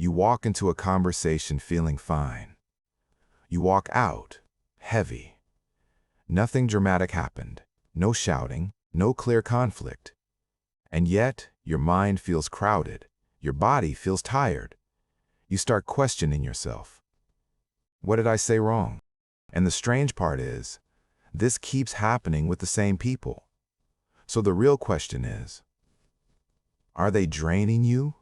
You walk into a conversation feeling fine. You walk out heavy. Nothing dramatic happened. No shouting, no clear conflict. And yet, your mind feels crowded. Your body feels tired. You start questioning yourself. What did I say wrong? And the strange part is, this keeps happening with the same people. So the real question is, are they draining you?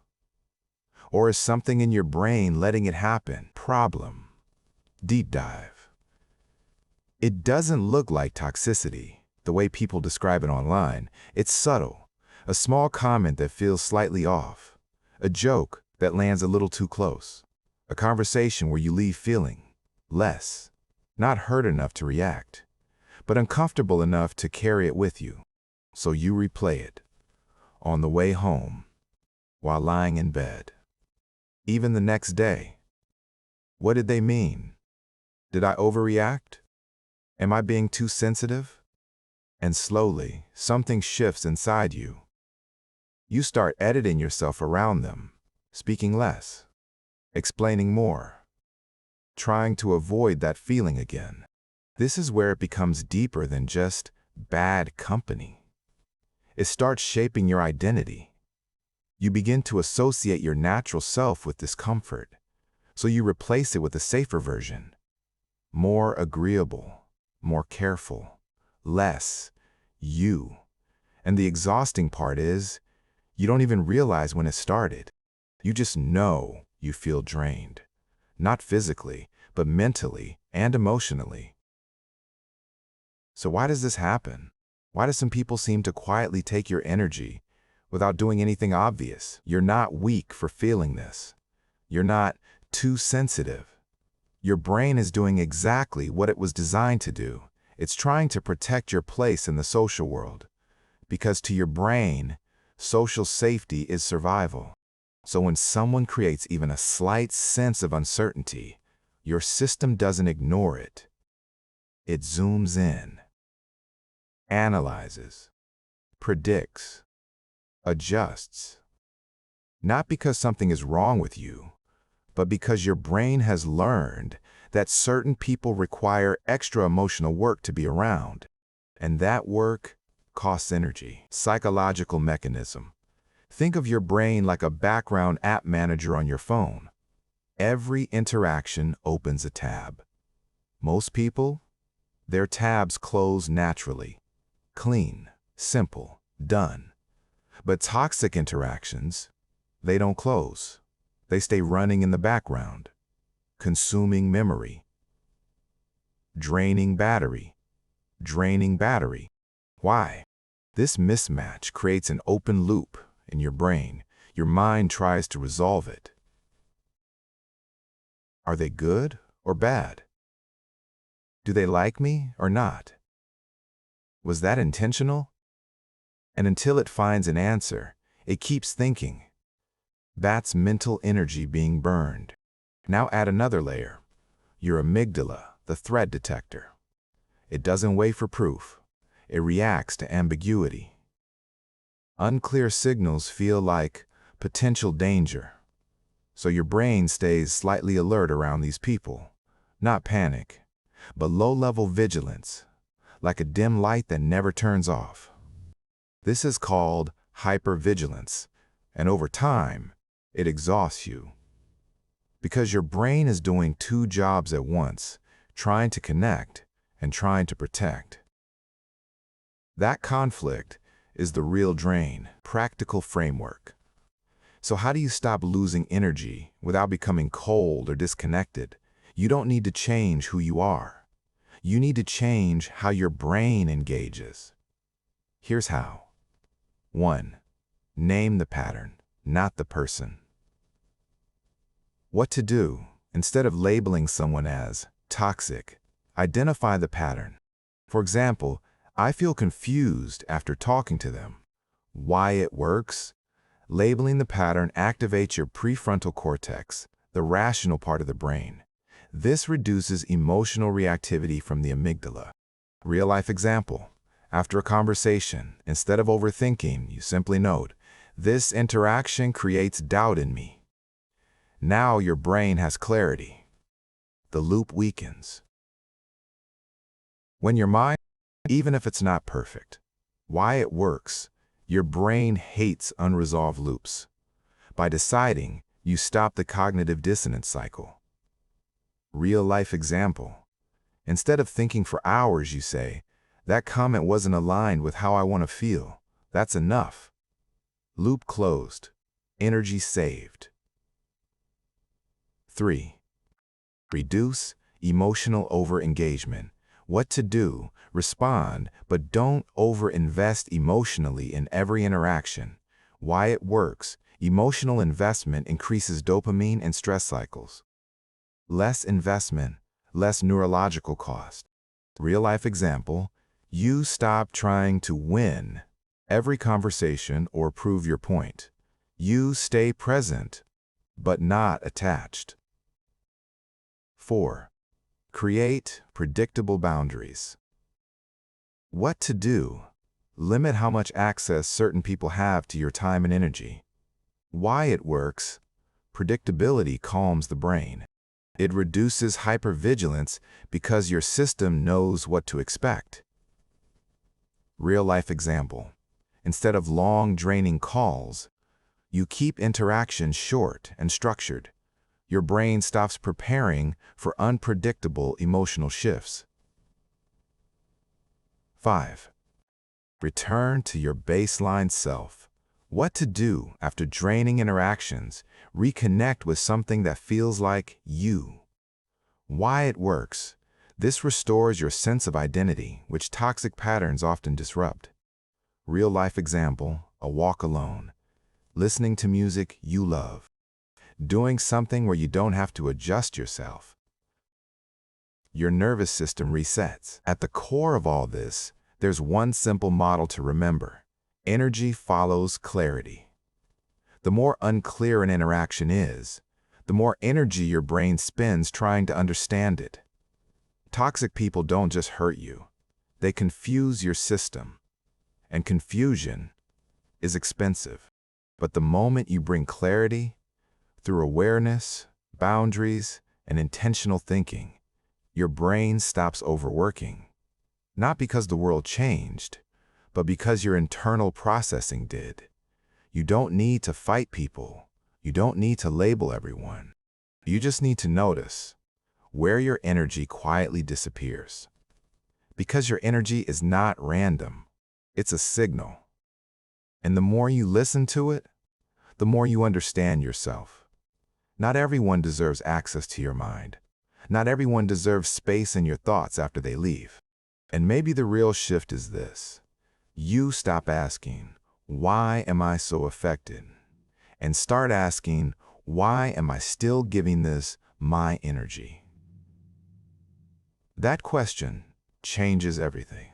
Or is something in your brain letting it happen? Problem. Deep dive. It doesn't look like toxicity, the way people describe it online. It's subtle. A small comment that feels slightly off. A joke that lands a little too close. A conversation where you leave feeling less. Not hurt enough to react, but uncomfortable enough to carry it with you. So you replay it. On the way home. While lying in bed. Even the next day. What did they mean? Did I overreact? Am I being too sensitive? And slowly, something shifts inside you. You start editing yourself around them, speaking less, explaining more, trying to avoid that feeling again. This is where it becomes deeper than just bad company. It starts shaping your identity. You begin to associate your natural self with discomfort, so you replace it with a safer version. More agreeable, more careful, less you. And the exhausting part is, you don't even realize when it started. You just know you feel drained. Not physically, but mentally and emotionally. So why does this happen? Why do some people seem to quietly take your energy without doing anything obvious? You're not weak for feeling this. You're not too sensitive. Your brain is doing exactly what it was designed to do. It's trying to protect your place in the social world. Because to your brain, social safety is survival. So when someone creates even a slight sense of uncertainty, your system doesn't ignore it. It zooms in, analyzes, predicts, adjusts. Not because something is wrong with you, but because your brain has learned that certain people require extra emotional work to be around. And that work costs energy. Psychological mechanism. Think of your brain like a background app manager on your phone. Every interaction opens a tab. Most people, their tabs close naturally. Clean, simple, done. But toxic interactions, they don't close. They stay running in the background, consuming memory, draining battery. Why? This mismatch creates an open loop in your brain. Your mind tries to resolve it. Are they good or bad? Do they like me or not? Was that intentional? And until it finds an answer, it keeps thinking. That's mental energy being burned. Now add another layer. Your amygdala, the threat detector. It doesn't wait for proof. It reacts to ambiguity. Unclear signals feel like potential danger. So your brain stays slightly alert around these people. Not panic, but low-level vigilance, like a dim light that never turns off. This is called hypervigilance, and over time, it exhausts you. Because your brain is doing two jobs at once, trying to connect and trying to protect. That conflict is the real drain. Practical framework. So how do you stop losing energy without becoming cold or disconnected? You don't need to change who you are. You need to change how your brain engages. Here's how. 1. Name the pattern, not the person. What to do? Instead of labeling someone as toxic, identify the pattern. For example, I feel confused after talking to them. Why it works? Labeling the pattern activates your prefrontal cortex, the rational part of the brain. This reduces emotional reactivity from the amygdala. Real-life example. After a conversation, instead of overthinking, you simply note, this interaction creates doubt in me. Now your brain has clarity. The loop weakens. When your mind, even if it's not perfect, why it works, your brain hates unresolved loops. By deciding, you stop the cognitive dissonance cycle. Real-life example. Instead of thinking for hours, you say, "That comment wasn't aligned with how I want to feel. That's enough." Loop closed. Energy saved. 3. Reduce emotional over-engagement. What to do, respond, but don't over-invest emotionally in every interaction. Why it works. Emotional investment increases dopamine and stress cycles. Less investment, less neurological cost. Real-life example, you stop trying to win every conversation or prove your point. You stay present, but not attached. 4. Create predictable boundaries. What to do? Limit how much access certain people have to your time and energy. Why it works? Predictability calms the brain. It reduces hypervigilance because your system knows what to expect. Real-life example. Instead of long, draining calls, you keep interactions short and structured. Your brain stops preparing for unpredictable emotional shifts. 5. Return to your baseline self. What to do after draining interactions? Reconnect with something that feels like you. Why it works. This restores your sense of identity, which toxic patterns often disrupt. Real-life example, a walk alone. Listening to music you love. Doing something where you don't have to adjust yourself. Your nervous system resets. At the core of all this, there's one simple model to remember. Energy follows clarity. The more unclear an interaction is, the more energy your brain spends trying to understand it. Toxic people don't just hurt you. They confuse your system. And confusion is expensive. But the moment you bring clarity, through awareness, boundaries, and intentional thinking, your brain stops overworking. Not because the world changed, but because your internal processing did. You don't need to fight people. You don't need to label everyone. You just need to notice where your energy quietly disappears. Because your energy is not random. It's a signal. And the more you listen to it, the more you understand yourself. Not everyone deserves access to your mind. Not everyone deserves space in your thoughts after they leave. And maybe the real shift is this. You stop asking, "Why am I so affected?" and start asking, "Why am I still giving this my energy?" That question changes everything.